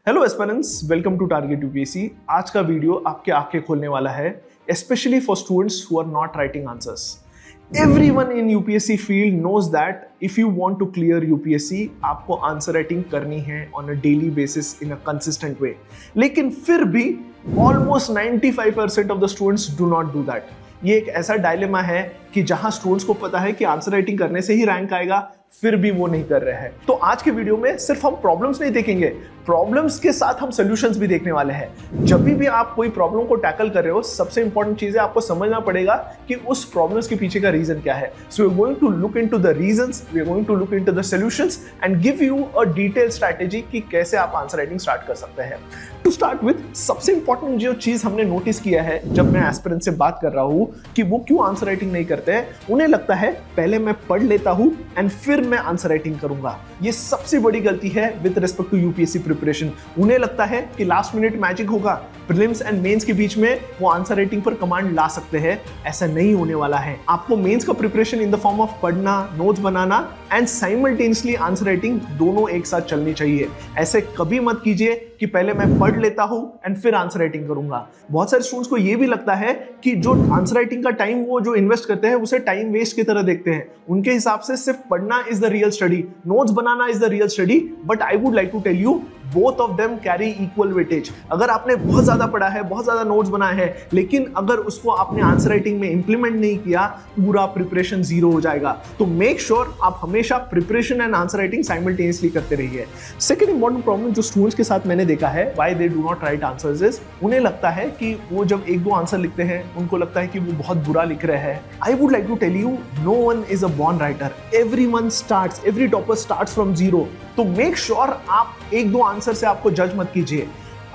Hello aspirants, welcome to target UPSC. आज का video आपके आंखें खोलने वाला है, specially for students who are not writing answers. Everyone in UPSC field knows that if you want to clear UPSC, आपको answer writing करनी है on a daily basis in a consistent way. लेकिन फिर भी almost 95% of the students do not do that. ये एक ऐसा dilemma है कि जहां स्टूडेंट्स को पता है कि आंसर राइटिंग करने से ही रैंक आएगा, फिर भी वो नहीं कर रहे हैं। तो आज के वीडियो में सिर्फ हम प्रॉब्लम्स नहीं देखेंगे, प्रॉब्लम्स के साथ हम सॉल्यूशंस भी देखने वाले हैं। जब भी आप कोई प्रॉब्लम को टैकल कर रहे हो, सबसे इंपॉर्टेंट चीज है आपको समझना पड़ेगा कि उस प्रॉब्लम्स के पीछे का रीजन क्या है। So we are going to look into the reasons, we are going to look into the solutions and give you a detail strategy कि कैसे आप आंसर राइटिंग स्टार्ट कर सकते हैं। टू स्टार्ट विद, सबसे इंपॉर्टेंट जो चीज हमने नोटिस किया है जब मैं एस्पिरेंट से बात कर रहा हूं कि वो क्यों आंसर राइटिंग नहीं करते हैं, उन्हें लगता है पहले मैं पढ़ लेता हूं एंड फिर मैं आंसर राइटिंग करूंगा। ये सबसे बड़ी गलती है with respect to UPSC preparation. उन्हें लगता है कि लास्ट मिनट मैजिक होगा, प्रीलिम्स एंड मेंस के बीच में वो आंसर राइटिंग पर कमांड ला सकते हैं। ऐसा नहीं होने वाला है। आपको मेंस का preparation in the form of पढ़ना, नोट्स बनाना एंड साइमल्टेनियसली आंसर राइटिंग दोनों एक साथ चलनी चाहिए। ऐसे कभी मत कीजिए कि पहले मैं पढ़ लेता हूं एंड फिर आंसर राइटिंग करूंगा। बहुत सारे स्टूडेंट्स को यह भी लगता है कि जो आंसर राइटिंग का टाइम वो जो इन्वेस्ट करते हैं उसे टाइम वेस्ट की तरह देखते हैं। उनके हिसाब से सिर्फ पढ़ना is the real study, notes बनाना is the real study. But I would like to tell you, both of them carry equal weightage. अगर आपने बहुत ज्यादा पढ़ा है, बहुत ज्यादा नोट्स बनाए हैं, लेकिन अगर उसको आपने आंसर राइटिंग में इंप्लीमेंट नहीं किया, पूरा प्रिपरेशन जीरो हो जाएगा। तो मेक श्योर आप हमेशा preparation and answer writing simultaneously करते रहिए। सेकंड इंपॉर्टेंट प्रॉब्लम जो स्टूडेंट्स के साथ मैंने देखा है, why they do not right answers is, उन्हें लगता है कि वो जब एक दो आंसर लिखते हैं उनको लगता है कि वो बहुत बुरा लिख रहे हैं। I would like to tell you, no one is a born writer. Everyone starts, every topper starts from zero. तो मेक श्योर आप एक दो आंसर से आपको जज मत कीजिए।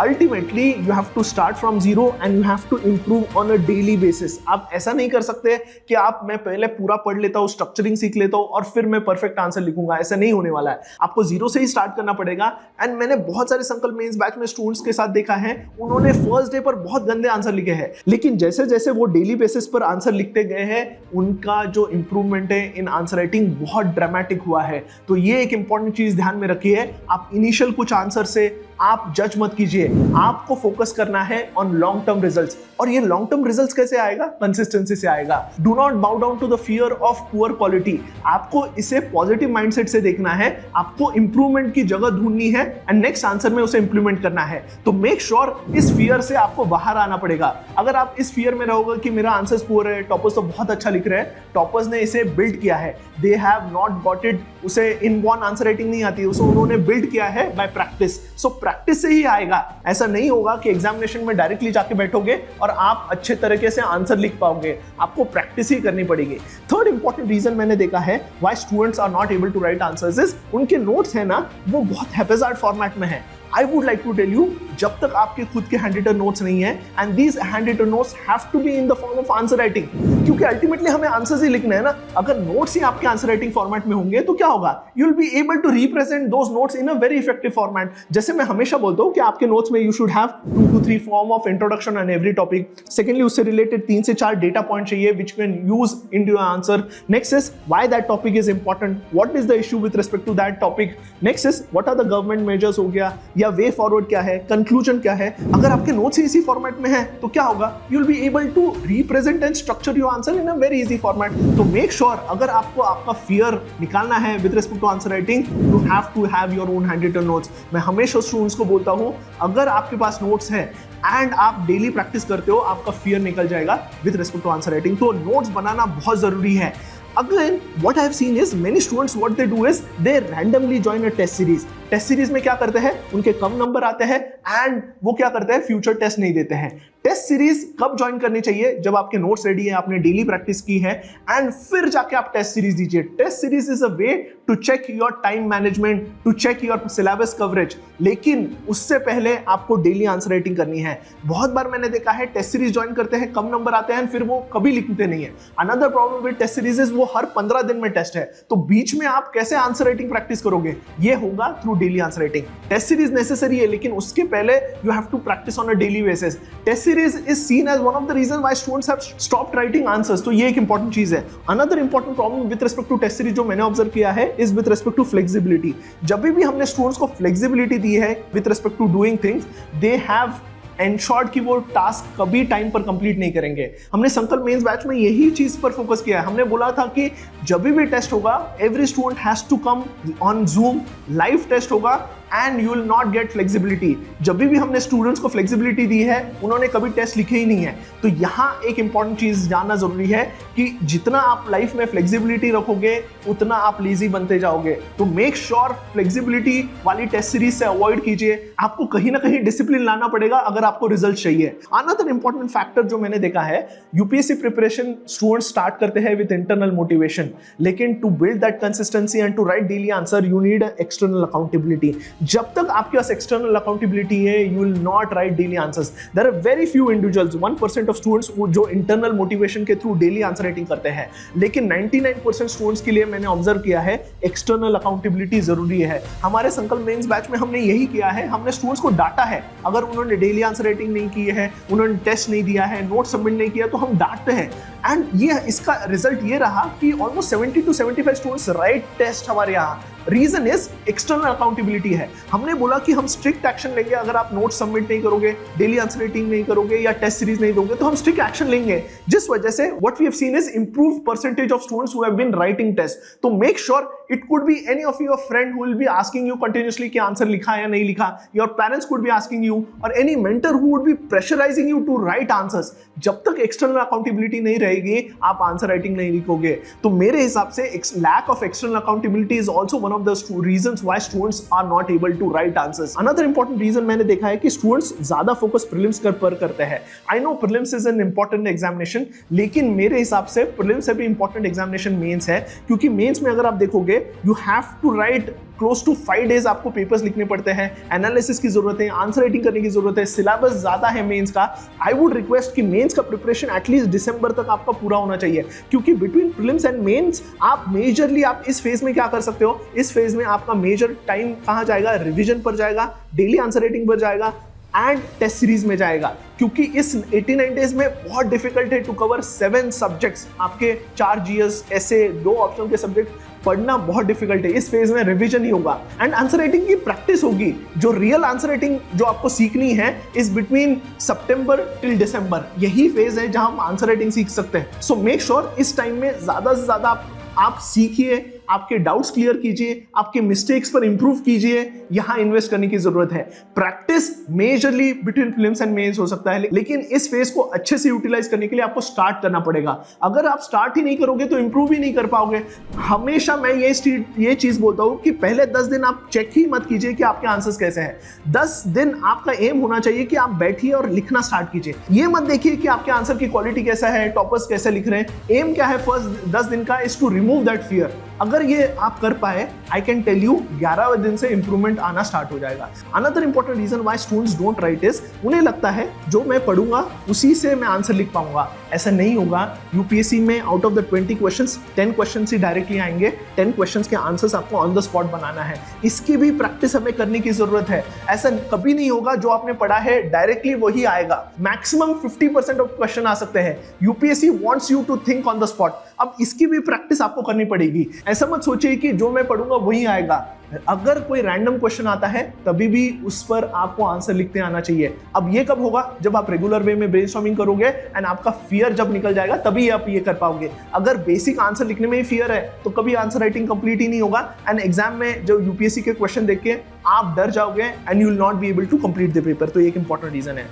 Ultimately, you have to start from zero and you have to improve on a daily basis. आप ऐसा नहीं कर सकते कि मैं पहले पूरा पढ़ लेता हूँ, स्ट्रक्चरिंग सीख लेता हूँ और फिर मैं परफेक्ट आंसर लिखूंगा। ऐसा नहीं होने वाला है। आपको जीरो से ही स्टार्ट करना पड़ेगा। एंड मैंने बहुत सारे संकल्प मेंस बैच में स्टूडेंट्स के साथ देखा है, उन्होंने फर्स्ट डे पर बहुत गंदे आंसर लिखे हैं, लेकिन जैसे जैसे वो डेली बेसिस पर आंसर लिखते गए हैं, उनका जो इंप्रूवमेंट है इन आंसर राइटिंग बहुत ड्रामेटिक हुआ है। तो ये एक इंपॉर्टेंट चीज ध्यान में रखिए। आप इनिशियल कुछ आंसर से आप जज मत कीजिए। आपको फोकस करना है ऑन लॉन्ग टर्म रिजल्ट्स। और ये लॉन्ग टर्म रिजल्ट्स कैसे आएगा? कंसिस्टेंसी से आएगा। Do not bow down to the fear of poor quality. आपको इसे पॉजिटिव माइंडसेट से देखना है। आपको इंप्रूवमेंट की जगह ढूंढनी है एंड नेक्स्ट आंसर में उसे इंप्लीमेंट करना है। तो मेक श्योर इस फियर से आपको बाहर आना पड़ेगा। अगर आप इस फियर में रहोगे कि मेरा आंसर्स पुअर है, टॉपर्स तो बहुत अच्छा लिख रहे हैं, टॉपर्स ने इसे बिल्ड किया है, they have not got it, उसे इनबॉर्न आंसर राइटिंग नहीं आती है, उसे उन्होंने बिल्ड किया है बाय प्रैक्टिस। सो प्रैक्टिस से ही आएगा। ऐसा नहीं होगा कि एग्जामिनेशन में डायरेक्टली जाके बैठोगे और आप अच्छे तरीके से आंसर लिख पाओगे। आपको प्रैक्टिस ही करनी पड़ेगी। थर्ड इंपॉर्टेंट रीजन मैंने देखा है why students are not able to write answers is, उनके नोट्स है ना, वो बहुत हैप्पीजार्ड फॉर्मेट में है। I would like to tell you, जब तक आपके खुद के हैंड रिटन नोट्स नहीं है, and these hand written notes have to be in the form of answer writing, क्योंकि अल्टीमेटली हमें आंसर्स ही लिखना है ना। अगर नोट्स ही आपके आंसर राइटिंग फॉर्मेट में होंगे तो क्या होगा? You will be able to represent those notes in a very effective format. जैसे मैं हमेशा बोलता हूँ कि आपके नोट्स में you should have 2 to 3 form of introduction on every topic. Secondly, उससे रिलेटेड 3 से 4 डेटा पॉइंट चाहिए which can use into your answer. Next is why that topic is important. What is the issue with respect to that topic? Next is what are the government measures हो गया, या way forward क्या है, conclusion क्या है। अगर आपके notes इसी फॉर्मेट में है तो क्या होगा? You will be able to represent and structure your answer in a very easy format. तो मेक श्योर, अगर आपको आपका फियर निकालना है with respect to answer writing, you have to have your own handwritten notes. मैं हमेशा students को बोलता हूं, अगर आपके पास नोट्स है एंड आप डेली प्रैक्टिस करते हो, आपका फियर निकल जाएगा with respect to answer writing. तो नोट्स बनाना बहुत जरूरी है। Again, what I have seen is many students what they do is they randomly join a test series. Test series में क्या करते हैं, उनके कम नंबर आते हैं एंड वो क्या करते हैं, फ्यूचर टेस्ट नहीं देते हैं। टेस्ट सीरीज कब ज्वाइन करनी चाहिए? जब आपके नोट्स रेडी है, आपने डेली प्रैक्टिस की है एंड फिर जाके आप टेस्ट सीरीज दीजिए। Test series is a way to check your time management, to check your syllabus coverage, लेकिन उससे पहले आपको डेली आंसर राइटिंग करनी है। बहुत बार मैंने देखा है टेस्ट सीरीज ज्वाइन करते हैं, कम नंबर आते हैं, फिर वो कभी लिखते नहीं है। Another problem with test series is वो हर 15 दिन में टेस्ट है, तो बीच में आप कैसे आंसर राइटिंग प्रैक्टिस करोगे? ये होगा through daily answer writing. Test series necessary है, लेकिन उसके पहले you have to practice on a daily basis. Test series is seen as one of the reason why students have stopped writing answers. तो ये एक इंपॉर्टेंट चीज है। Another important problem with respect to test series जो मैंने observe किया है is with respect to flexibility. जब भी हमने स्टूडेंट्स को फ्लेक्सिबिलिटी दी है with respect to doing things, they have ensured कि वो टास्क कभी टाइम पर कंप्लीट नहीं करेंगे। हमने संकल्प मेंस बैच में यही चीज पर फोकस किया है। हमने बोला था कि जब भी टेस्ट होगा, every student has to come on Zoom, live test होगा and you will not get flexibility. जब भी हमने स्टूडेंट्स को फ्लेक्सिबिलिटी दी है, उन्होंने कभी टेस्ट लिखे ही नहीं है। तो यहाँ एक इंपॉर्टेंट चीज जानना जरूरी है कि जितना आप लाइफ में फ्लेक्सिबिलिटी रखोगे उतना आप लेजी बनते जाओगे। तो मेक श्योर फ्लेक्सिबिलिटी वाली टेस्ट सीरीज से अवॉइड कीजिए। आपको कहीं ना कहीं डिसिप्लिन लाना पड़ेगा अगर आपको रिजल्ट चाहिए। अनदर इंपॉर्टेंट फैक्टर जो मैंने देखा है, यूपीएससी प्रिपरेशन स्टूडेंट्स स्टार्ट करते हैं विद इंटरनल मोटिवेशन, लेकिन to build that consistency and to write daily answer you need external accountability. जब तक आपके पास एक्सटर्नल अकाउंटेबिलिटी है, you will not write daily answers. There are very few individuals, 1% of students जो internal motivation के through daily answer writing करते हैं, लेकिन 99% स्टूडेंट्स के लिए मैंने ऑब्जर्व किया है एक्सटर्नल अकाउंटेबिलिटी जरूरी है। हमारे संकल्प मेंस बैच में हमने यही किया है। हमने स्टूडेंट्स को डांटा है, अगर उन्होंने डेली आंसर राइटिंग नहीं की है, उन्होंने टेस्ट नहीं दिया है, नोट सबमिट नहीं किया, तो हम डांटते हैं। एंड ये इसका रिजल्ट ये रहा कि almost 70 to 75 students write test हमारे यहाँ। रीजन इज एक्सटर्नल अकाउंटेबिलिटी है। हमने बोला कि हम स्ट्रिक्ट एक्शन लेंगे अगर आप नोट सबमिट नहीं करोगे, डेली आंसर राइटिंग नहीं करोगे या टेस्ट सीरीज नहीं दोगे, तो हम स्ट्रिक्ट एक्शन लेंगे। जिस वजह से what we have seen is improve percentage of students who have been writing test. तो make sure it could be any of your friend who will be asking you continuously कि answer लिखा या नहीं लिखा, your parents could be asking you, और any mentor who would be pressurizing you to write answers. जब तक external accountability नहीं रहेगी, आप आंसर राइटिंग नहीं लिखोगे। तो मेरे हिसाब से lack of external accountability is also one of the reason why students are not able to write answers. Another important reason मैंने देखा है कि स्टूडेंट्स ज्यादा फोकस प्रीलिम्स पर करते हैं। I know prelims is an important examination, लेकिन मेरे हिसाब से प्रीलिम्स से भी इंपॉर्टेंट एग्जामिनेशन मेंस है, क्योंकि मेंस में अगर आप देखोगे you have to write close to 5 days आपको पेपर्स लिखने पड़ते हैं, एनालिसिस की जरूरत है, आंसर राइटिंग करने की जरूरत है, सिलेबस ज्यादा है मेंस का। आई वुड रिक्वेस्ट कि मेंस का प्रिपरेशन एटलीस्ट दिसंबर तक आपका पूरा होना चाहिए, क्योंकि बिटवीन प्रीलिम्स एंड मेंस आप मेजरली आप इस फेज में क्या कर सकते हो, इस फेज में आपका मेजर टाइम कहां जाएगा, रिवीजन पर जाएगा, डेली आंसर राइटिंग पर जाएगा एंड टेस्ट सीरीज में जाएगा। क्योंकि इस 89 डेज में बहुत डिफिकल्ट है टू कवर 7 सब्जेक्ट्स। आपके 4 जीएस, ऐसे 2 ऑप्शन के सब्जेक्ट पढ़ना बहुत डिफिकल्ट है। इस फेज में रिवीजन ही होगा एंड आंसर राइटिंग की प्रैक्टिस होगी। जो रियल आंसर राइटिंग जो आपको सीखनी है इज बिटवीन सितंबर टिल दिसंबर। यही फेज है जहां हम आंसर राइटिंग सीख सकते हैं। सो मेक श्योर इस टाइम में ज्यादा से ज्यादा आप सीखिए, आपके डाउट्स क्लियर कीजिए, आपके मिस्टेक्स पर इंप्रूव कीजिए। यहां इन्वेस्ट करने की जरूरत है। Practice majorly between prelims and mains हो सकता है, लेकिन इस फेज को अच्छे से यूटिलाइज करने के लिए आपको स्टार्ट करना पड़ेगा। अगर आप स्टार्ट ही नहीं करोगे तो इंप्रूव ही नहीं कर पाओगे। हमेशा मैं ये चीज बोलता हूं कि पहले 10 दिन आप चेक ही मत कीजिए कि आपके आंसर्स कैसे हैं। 10 दिन आपका एम होना चाहिए कि आप बैठिए और लिखना स्टार्ट कीजिए। ये मत देखिए कि आपके आंसर की क्वालिटी कैसा है, टॉपर्स कैसे लिख रहे हैं। एम क्या है फर्स्ट 10 दिन का, is to remove that fear. अगर ये आप कर पाए, आई कैन टेल यू 11वें दिन से इंप्रूवमेंट आना स्टार्ट हो जाएगा। Another important reason why students don't write is, उन्हें लगता है जो मैं पढ़ूंगा उसी से मैं आंसर लिख पाऊंगा। ऐसा नहीं होगा। यूपीएससी में out of the 20 questions 10 questions he directly आएंगे। 10 क्वेश्चंस के आंसर्स आपको ऑन द स्पॉट बनाना है। इसकी भी प्रैक्टिस हमें करने की जरूरत है। ऐसा कभी नहीं होगा जो आपने पढ़ा है डायरेक्टली वही आएगा। मैक्सिमम 50% ऑफ क्वेश्चन आ सकते हैं। UPSC wants you to think on the spot. अब इसकी भी प्रैक्टिस आपको करनी पड़ेगी। ऐसा मत सोचिए कि जो मैं पढ़ूंगा वही आएगा। अगर कोई रैंडम क्वेश्चन आता है तभी भी उस पर आपको आंसर लिखते आना चाहिए। अब ये कब होगा, जब आप रेगुलर वे में ब्रेनस्टॉर्मिंग करोगे एंड आपका फियर जब निकल जाएगा तभी आप ये कर पाओगे। अगर बेसिक आंसर लिखने में ही फियर है तो कभी आंसर राइटिंग कंप्लीट ही नहीं होगा एंड एग्जाम में जो यूपीएससी के क्वेश्चन देख के आप डर जाओगे and you will not be able to complete the paper. तो ये एक इंपॉर्टेंट रीजन है।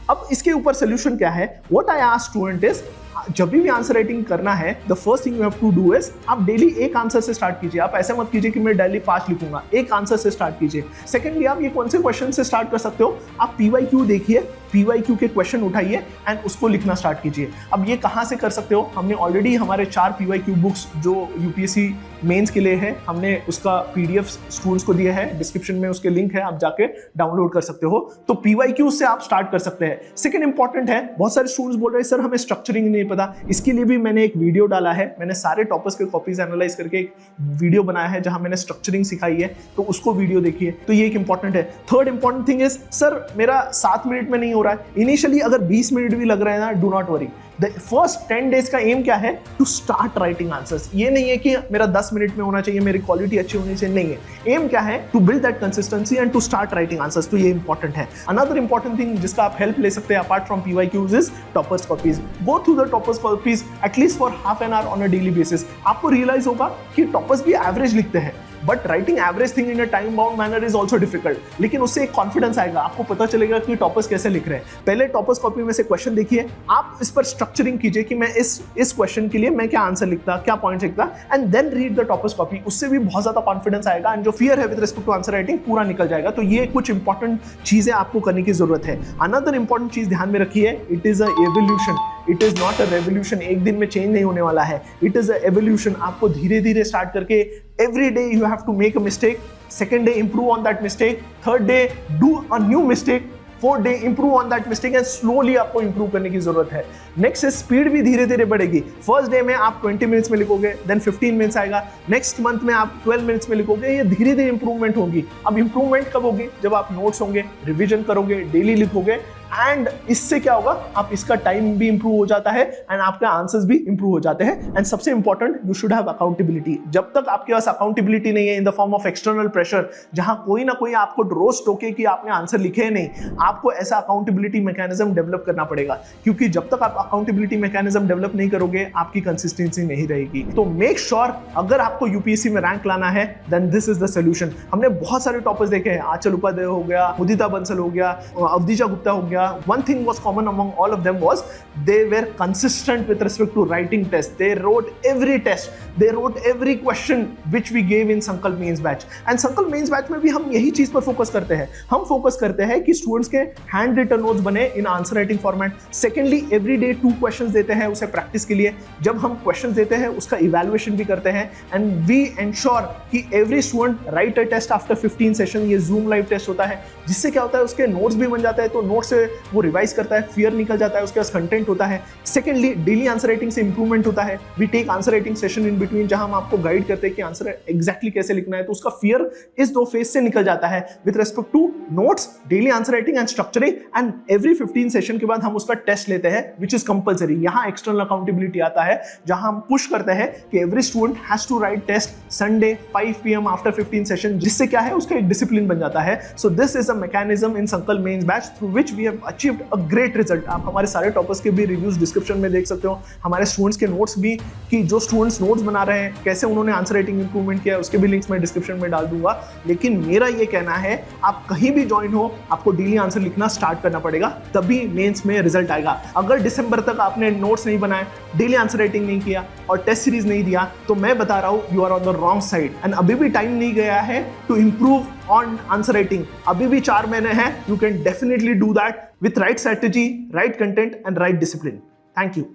अब इसके ऊपर सोल्यूशन क्या है, what I ask student is, जब भी आंसर राइटिंग करना है the first thing you have to do is आप डेली एक आंसर से स्टार्ट कीजिए। आप ऐसे मत कीजिए कि मैं डेली 5 लिखूंगा, एक आंसर से स्टार्ट कीजिए। सेकेंडली, आप ये कौन से क्वेश्चन से स्टार्ट कर सकते हो, आप पीवाईक्यू देखिए, पीवाईक्यू के क्वेश्चन उठाइए एंड उसको लिखना स्टार्ट कीजिए। अब ये कहां से कर सकते हो, हमने ऑलरेडी हमारे 4 पीवाईक्यू बुक्स जो यूपीएससी मेंस के लिए है, हमने उसका पीडीएफ स्टूडेंट्स को दिया है। डिस्क्रिप्शन में उसके लिंक है, आप जाके डाउनलोड कर सकते हो। तो पीवाईक्यू से आप स्टार्ट कर सकते हैं। सेकंड इंपॉर्टेंट है, बहुत सारे स्टूडेंट्स बोल रहे हैं सर हमें स्ट्रक्चरिंग नहीं पता। इसके लिए भी मैंने एक वीडियो डाला है। मैंने सारे टॉपर्स के कॉपीज एनालाइज करके एक वीडियो बनाया है जहां मैंने स्ट्रक्चरिंग सिखाई है। है तो उसको वीडियो देखिए, तो ये एक इंपॉर्टेंट है। Third important thing is, sir मेरा 7 मिनट में नहीं हो रहा है। इनिशियली अगर 20 मिनट भी लग रहे हैं ना, do not worry. The first 10 days का एम क्या है? To start writing answers. ये नहीं है कि मेरा 10 मिनट में होना चाहिए, मेरी क्वालिटी अच्छी होनी चाहिए, नहीं है। एम क्या है? To build that consistency and to start writing answers. तो ये इंपॉर्टेंट है। अनदर इंपॉर्टेंट थिंग जिसका आप हेल्प ले सकते हैं apart from PYQs is toppers copies. Go through the toppers copies at least for half an hour on a daily basis. आपको realise होगा कि टॉपर्स भी एवरेज लिखते हैं, but writing average thing in a time bound manner is also difficult. लेकिन उससे एक confidence आएगा, आपको पता चलेगा कि टॉपर्स कैसे लिख रहे हैं। पहले टॉपर्स कॉपी में से क्वेश्चन देखिए, आप इस पर स्ट्रक्चरिंग कीजिए कि मैं इस क्वेश्चन के लिए मैं क्या आंसर लिखता, क्या पॉइंट लिखता, and then read the toppers copy. उससे भी बहुत ज्यादा कॉन्फिडेंस आएगा एंड जो फियर है with respect to answer writing पूरा निकल जाएगा। तो ये कुछ इंपॉर्टेंट चीजें आपको करने की जरूरत है। अनदर इंपॉर्टेंट चीज ध्यान में रखिए, it is a evolution, it is not a revolution. एक दिन में चेंज नहीं होने वाला है, इट इज अ एवोल्यूशन। आपको धीरे धीरे स्टार्ट करके every day you have to make a mistake, second day improve on that mistake, third day do a new mistake, fourth day improve on that mistake and slowly आपको improve करने की जरूरत है। Next speed भी धीरे धीरे बढ़ेगी। First day में आप 20 मिनट्स में लिखोगे, देन 15 मिनट्स आएगा, नेक्स्ट मंथ में आप 12 मिनट्स में लिखोगे। ये धीरे धीरे इंप्रूवमेंट होगी। अब इंप्रूवमेंट कब होगी? जब आप नोट्स होंगे, रिविजन करोगे, डेली लिखोगे, एंड इससे क्या होगा, आप इसका टाइम भी इंप्रूव हो जाता है एंड आपके आंसर्स भी इंप्रूव हो जाते हैं। एंड सबसे important, you should have accountability. जब तक आपके पास अकाउंटेबिलिटी नहीं है इन the form of external pressure, जहां कोई ना कोई आपको रोज टोके कि आपने आंसर लिखे नहीं, आपको ऐसा अकाउंटेबिलिटी मैकेनिज्म डेवलप करना पड़ेगा। क्योंकि जब तक आप अकाउंटेबिलिटी मैकेनिज्म डेवलप नहीं करोगे, आपकी कंसिस्टेंसी नहीं रहेगी। तो मेक श्योर अगर आपको यूपीएससी में रैंक लाना है, then this is the solution. हमने बहुत सारे टॉपर्स देखे हैं, आंचल उपाध्याय हो गया, मुदिता बंसल हो गया, अवधीजा गुप्ता हो गया। One thing was common among all of them was they were consistent with respect to writing tests. They wrote every test. They wrote every question which we gave in Sankalp Mains batch. And Sankalp Mains batch में भी हम यही चीज पर focus करते हैं। हम focus करते हैं कि स्टूडेंट्स के हैंड रिटन नोट्स बने in answer writing format. Secondly, every day 2 questions देते हैं उसे प्रैक्टिस के लिए। जब हम क्वेश्चंस देते हैं उसका इवैल्यूएशन भी करते हैं एंड वी एंश्योर कि every student write a test after 15 session. ये जूम लाइव टेस्ट होता है, जिससे क्या होता है उसके नोट्स भी बन जाता है, तो नोट्स से वो रिवाइज करता है, फियर निकल जाता है, उसके पास कंटेंट होता है। सेकेंडली, डेली आंसर राइटिंग से इंप्रूवमेंट होता है। We take answer writing session in between, जहां हम आपको गाइड करते हैं कि आंसर एग्जैक्टली कैसे लिखना है, तो उसका फियर इस 2 फेज से निकल जाता है with respect to notes, daily answer writing and structuring. And every 15 session के बाद हम उसका टेस्ट लेते हैं विच इज कंपल्सरी। यहां एक्सटर्नल अकाउंटेबिलिटी आता है, जहां हम पुश करते हैं कि every student has to write test Sunday 5 PM after 15 session, जिससे क्या है उसका एक डिसिप्लिन बन जाता है। So this is a mechanism in Sankalp mains batch through which we have achieved a great result. आप हमारे सारे टॉपर्स के भी रिव्यूज डिस्क्रिप्शन में देख सकते हो, हमारे स्टूडेंट्स के नोट्स भी, कि जो स्टूडेंट्स नोट्स बना रहे हैं कैसे उन्होंने आंसर राइटिंग इंप्रूवमेंट किया, उसके भी लिंक्स मैं डिस्क्रिप्शन में डाल दूंगा। लेकिन मेरा ये कहना है, आप कहीं भी ज्वाइन हो, आपको डेली आंसर लिखना स्टार्ट करना पड़ेगा, तभी मेंस में रिजल्ट आएगा। अगर दिसंबर तक आपने नोट्स नहीं बनाए, डेली आंसर राइटिंग नहीं किया और टेस्ट सीरीज नहीं दिया, तो मैं बता रहा हूं you are on the wrong side and अभी भी टाइम नहीं गया है to improve on answer writing. अभी भी 4 महीने हैं, you can definitely do that with right strategy, right content and right discipline. Thank you.